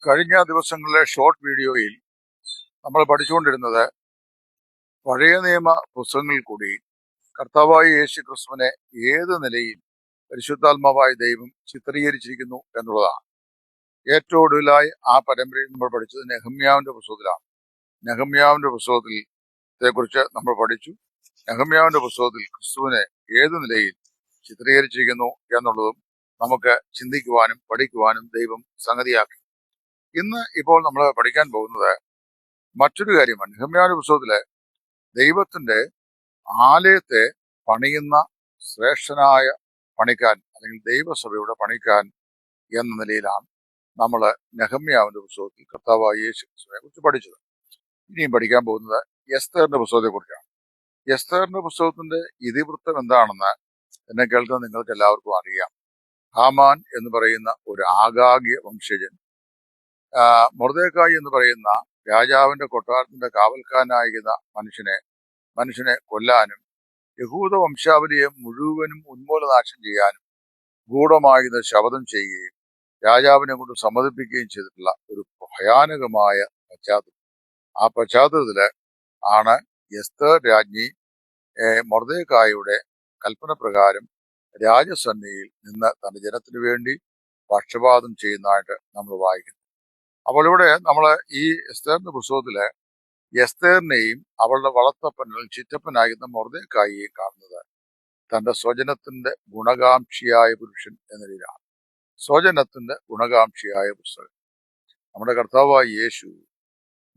കഴിഞ്ഞ ദിവസങ്ങളിലെ ഷോർട്ട് വീഡിയോയിൽ നമ്മൾ പഠിച്ചുകൊണ്ടിരുന്നത് പഴയ നിയമ പുസ്തകങ്ങളിൽ കൂടി കർത്താവായ യേശു ക്രിസ്തുവിനെ ഏത് നിലയിൽ പരിശുദ്ധാത്മാവായ ദൈവം ചിത്രീകരിച്ചിരിക്കുന്നു എന്നുള്ളതാണ്. ഏറ്റവും ഒടുവിലായി ആ പരമ്പരയിൽ നമ്മൾ പഠിച്ചത് നെഹമ്യാവിന്റെ പുസ്തകത്തിലാണ്. നെഹമ്യാവിന്റെ പുസ്തകത്തെ കുറിച്ച് നമ്മൾ പഠിച്ചു. നെഹമ്യാവിന്റെ പുസ്തകത്തിൽ ക്രിസ്തുവിനെ ഏത് നിലയിൽ ചിത്രീകരിച്ചിരിക്കുന്നു എന്നുള്ളതും നമുക്ക് ചിന്തിക്കുവാനും പഠിക്കുവാനും ദൈവം സംഗതിയാക്കി. ഇപ്പോൾ നമ്മൾ പഠിക്കാൻ പോകുന്നത് മറ്റൊരു കാര്യമാണ്. നെഹമ്യാവിന്റെ പുസ്തകത്തിലെ ദൈവത്തിന്റെ ആലയത്തെ പണിയുന്ന ശ്രേഷ്ഠനായ പണിക്കാരൻ അല്ലെങ്കിൽ ദൈവസഭയുടെ പണിക്കാരൻ എന്ന നിലയിലാണ് നമ്മൾ നെഹമ്യാവിന്റെ പുസ്തകത്തിൽ കർത്താവായ യേശു ക്രിസ്തുവിനെ കുറിച്ച് പഠിച്ചത്. ഇനിയും പഠിക്കാൻ പോകുന്നത് എസ്തേറിന്റെ പുസ്തകത്തെ കുറിച്ചാണ്. എസ്തേറിന്റെ പുസ്തകത്തിന്റെ ഇതിവൃത്തം എന്താണെന്ന് എന്നെ കേൾക്കുന്ന നിങ്ങൾക്ക് എല്ലാവർക്കും അറിയാം. ഹാമാൻ എന്ന് പറയുന്ന ഒരു ആഗാഗ്യ വംശജൻ മൊർദെഖായി എന്ന് പറയുന്ന രാജാവിന്റെ കൊട്ടാരത്തിന്റെ കാവൽക്കാരനായിരുന്ന മനുഷ്യനെ കൊല്ലാനും യഹൂദ വംശാവലിയെ മുഴുവനും ഉന്മൂലനാശം ചെയ്യാനും ഗൂഢമായിരുന്ന ശപഥം ചെയ്യുകയും രാജാവിനെ കൊണ്ട് സമ്മതിപ്പിക്കുകയും ചെയ്തിട്ടുള്ള ഒരു ഭയാനകമായ പശ്ചാത്തലം. ആ പശ്ചാത്തലത്തില് ആണ് എസ്തേർ രാജ്ഞി മൊർദെഖായിയുടെ കൽപ്പന പ്രകാരം രാജസന്നിധിയിൽ നിന്ന് തന്റെ ജനത്തിനു വേണ്ടി പക്ഷപാതം ചെയ്യുന്നതായിട്ട് നമ്മൾ വായിക്കുന്നു. അപ്പോൾ ഇവിടെ നമ്മൾ ഈ എസ്തേറിന്റെ പുസ്തകത്തില് എസ്തേറിനെയും അവളുടെ വളർത്തപ്പനിൽ ചിറ്റപ്പനായിരുന്ന മൊർദെഖായിയെയും കാണുന്നത് തന്റെ സ്വജനത്തിന്റെ ഗുണകാംക്ഷിയായ പുരുഷൻ എന്ന നിലയിലാണ്. സ്വജനത്തിന്റെ ഗുണകാംക്ഷിയായ പുസ്തകം. നമ്മുടെ കർത്താവായ യേശു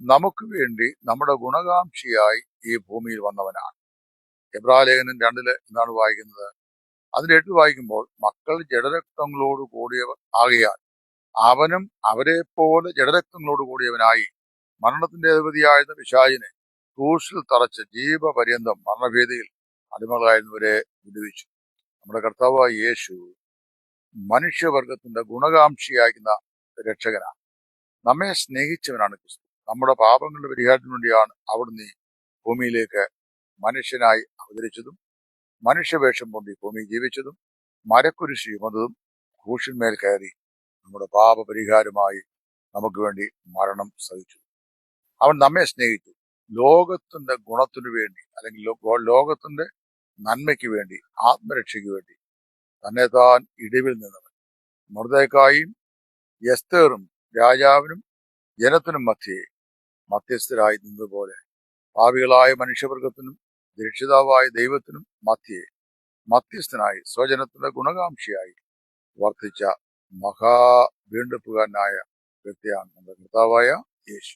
നമുക്ക് വേണ്ടി നമ്മുടെ ഗുണകാംക്ഷിയായി ഈ ഭൂമിയിൽ വന്നവനാണ്. എബ്രായലേഖനം 2 എന്താണ് വായിക്കുന്നത്? അതിന്റെ 8 വായിക്കുമ്പോൾ മക്കൾ ജഡരക്തങ്ങളോട് കൂടിയവർ ആകയാൽ അവനും അവരെ പോലെ ജഡരക്തങ്ങളോട് കൂടിയവനായി മരണത്തിന്റെ അധിപതിയായിരുന്ന പിശാചിനെ ക്രൂശിൽ തറച്ച് ജീവപര്യന്തം മരണഭേദിയിൽ അടിമകളായിരുന്നവരെ വിടുവിച്ചു. നമ്മുടെ കർത്താവായ യേശു മനുഷ്യവർഗത്തിന്റെ ഗുണകാംക്ഷിയായിരുന്ന രക്ഷകനാണ്. നമ്മെ സ്നേഹിച്ചവനാണ് ക്രിസ്തു. നമ്മുടെ പാപങ്ങളുടെ പരിഹാരത്തിന് വേണ്ടിയാണ് അവിടുന്ന് ഈ ഭൂമിയിലേക്ക് മനുഷ്യനായി അവതരിച്ചതും മനുഷ്യവേഷം കൊണ്ട് ഈ ഭൂമി ജീവിച്ചതും മരക്കുരിശ് ചുമന്നതും ക്രൂശിന്മേൽ കയറി നമ്മുടെ പാപപരിഹാരമായി നമുക്ക് വേണ്ടി മരണം സഹിച്ചു. അവൻ നമ്മെ സ്നേഹിച്ചു. ലോകത്തിന്റെ ഗുണത്തിനു വേണ്ടി അല്ലെങ്കിൽ ലോകത്തിന്റെ നന്മയ്ക്ക് വേണ്ടി, ആത്മരക്ഷയ്ക്ക് വേണ്ടി തന്നെ താൻ ഇടിവിൽ നിന്നവൻ. മൊർദെഖായിയും എസ്തേറും രാജാവിനും ജനത്തിനും മധ്യസ്ഥരായി നിന്നതുപോലെ പാപികളായ മനുഷ്യവർഗത്തിനും രക്ഷിതാവായ ദൈവത്തിനും മധ്യസ്ഥനായി സ്വജനത്തിന്റെ ഗുണകാംക്ഷിയായി വർദ്ധിച്ച വീണ്ടെടുപ്പുകാരനായ വ്യക്തിയാണ് നമ്മുടെ കർത്താവായ യേശു.